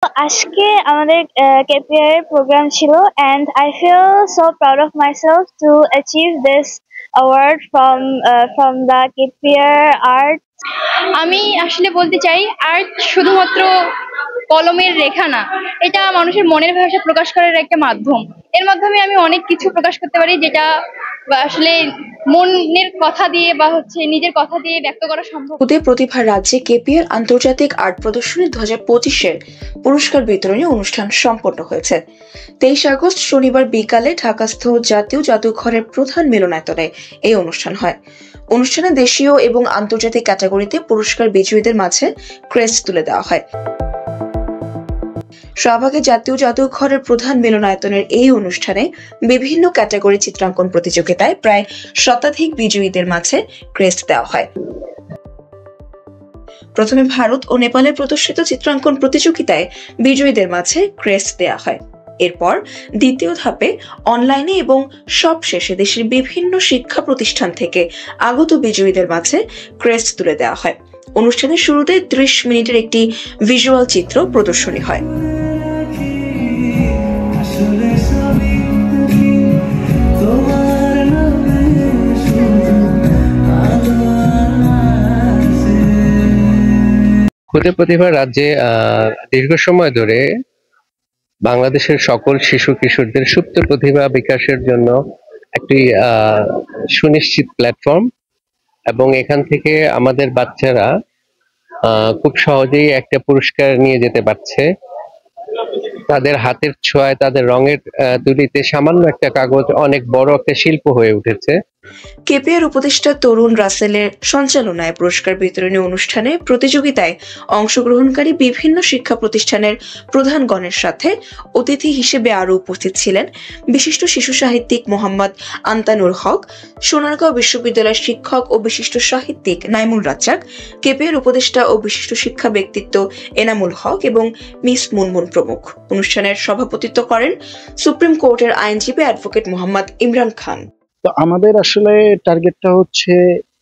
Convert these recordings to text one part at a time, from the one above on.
আজকে আমাদের KPR এর প্রোগ্রাম ছিল and I feel so proud of myself to achieve this award from the KPR art. আমি আসলে বলতে চাই আর্ট শুধুমাত্র কলমের রেখা না, এটা মানুষের মনের ভাষা প্রকাশ করার একটা মাধ্যম। এর মাধ্যমে আমি অনেক কিছু প্রকাশ করতে পারি, যেটা আসলে মনের কথা দিয়ে বা নিজের কথা দিয়ে ব্যক্ত করা সম্ভব। প্রতিভার রাজ্যে কেপিআর আন্তর্জাতিক আর্ট প্রদর্শনী 2025-এর পুরস্কার বিতরণী অনুষ্ঠান সম্পন্ন হয়েছে। 23 আগস্ট শনিবার বিকালে ঢাকাস্থ জাতীয় জাদুঘরের প্রধান মিলনায়তনে এই অনুষ্ঠান হয়। অনুষ্ঠানে দেশীয় এবং আন্তর্জাতিক ক্যাটাগরিতে পুরস্কার বিজয়ীদের মাঝে ক্রেস্ট তুলে দেওয়া হয়। শাহবাগে জাতীয় জাদুঘরের প্রধান মিলনায়তনের এই অনুষ্ঠানে বিভিন্ন ক্যাটাগরি চিত্রাঙ্কন প্রতিযোগিতায় প্রায় শতাধিক বিজয়ীদের মাঝে ক্রেস্ট দেওয়া হয়। প্রথমে ভারত ও নেপালে প্রদর্শিত চিত্রাঙ্কন প্রতিযোগিতায় বিজয়ীদের মাঝে ক্রেস্ট দেওয়া হয়। এরপর দ্বিতীয় ধাপে অনলাইনে এবং সবশেষে দেশের বিভিন্ন শিক্ষা প্রতিষ্ঠান থেকে আগত বিজয়ীদের মাঝে ক্রেস্ট তুলে দেওয়া হয়। অনুষ্ঠানের শুরুতে 30 মিনিটের একটি ভিজুয়াল চিত্র প্রদর্শনী হয়। প্রতিভার রাজ্যে দীর্ঘ সময় ধরে বাংলাদেশের সকল শিশু কিশোরদের সুপ্ত প্রতিভা বিকাশের জন্য একটি সুনিশ্চিত প্ল্যাটফর্ম, এবং এখান থেকে আমাদের বাচ্চারা খুব সহজেই একটা পুরস্কার নিয়ে যেতে পারছে। তাদের হাতের ছোঁয়ায়, তাদের রঙের তুলিতে সামান্য একটা কাগজ অনেক বড় একটা শিল্প হয়ে উঠেছে। কেপিআর উপদেষ্টা তরুণ রাসেলের সঞ্চালনায় পুরস্কার বিতরণী অনুষ্ঠানে প্রতিযোগিতায় অংশগ্রহণকারী বিভিন্ন শিক্ষা প্রতিষ্ঠানের প্রধানগণের সাথে অতিথি হিসেবে আরও উপস্থিত ছিলেন বিশিষ্ট শিশু সাহিত্যিক মোহাম্মদ আন্তানুর হক, সোনারগাঁও বিশ্ববিদ্যালয়ের শিক্ষক ও বিশিষ্ট সাহিত্যিক নাইমুল রাজ্জাক, কেপিআর উপদেষ্টা ও বিশিষ্ট শিক্ষা ব্যক্তিত্ব এনামুল হক এবং মিস মুনমুন প্রমুখ। অনুষ্ঠানের সভাপতিত্ব করেন সুপ্রিম কোর্টের আইনজীবী অ্যাডভোকেট মোহাম্মদ ইমরান খান। তো আমাদের আসলে টার্গেটটা হচ্ছে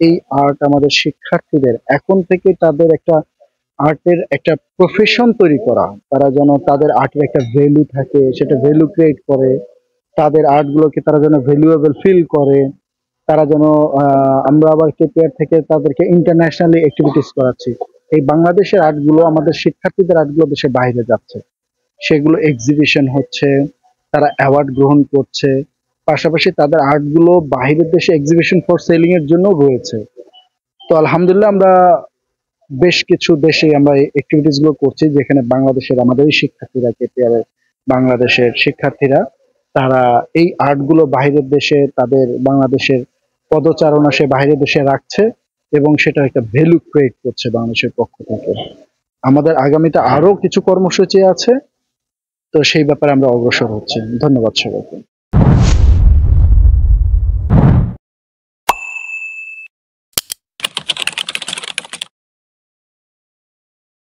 এই আর্ট আমাদের শিক্ষার্থীদের এখন থেকে তাদের একটা আর্টের একটা প্রফেশন তৈরি করা, তারা যেন তাদের আর্টের একটা ভ্যালু থাকে, সেটা ভ্যালু ক্রিয়েট করে, তাদের আর্টগুলোকে তারা যেন ভ্যালুয়েবল ফিল করে, তারা যেন আমরা আবার কেপিআর থেকে তাদেরকে ইন্টারন্যাশনালি অ্যাক্টিভিটিস করাচ্ছি। এই বাংলাদেশের আর্টগুলো, আমাদের শিক্ষার্থীদের আর্টগুলো দেশের বাইরে যাচ্ছে, সেগুলো এক্সিবিশন হচ্ছে, তারা অ্যাওয়ার্ড গ্রহণ করছে, পাশাপাশি তাদের আর্টগুলো বাইরের দেশে এক্সিবিশন ফর সেলিং এর জন্য রয়েছে। তো আলহামদুলিল্লাহ আমরা বেশ কিছু দেশে আমরা অ্যাক্টিভিটিস গুলো করছি, যেখানে বাংলাদেশের আমাদেরই শিক্ষার্থীরা, কেপিআর বাংলাদেশের শিক্ষার্থীরা, তারা এই আর্টগুলো বাইরের দেশে তাদের বাংলাদেশের পদচারণা সে বাইরের দেশে রাখছে এবং সেটা একটা ভ্যালু ক্রিয়েট করছে বাংলাদেশের পক্ষ থেকে। আমাদের আগামীতে আরো কিছু কর্মসূচি আছে, তো সেই ব্যাপারে আমরা অগ্রসর হচ্ছি। ধন্যবাদ সবাইকে।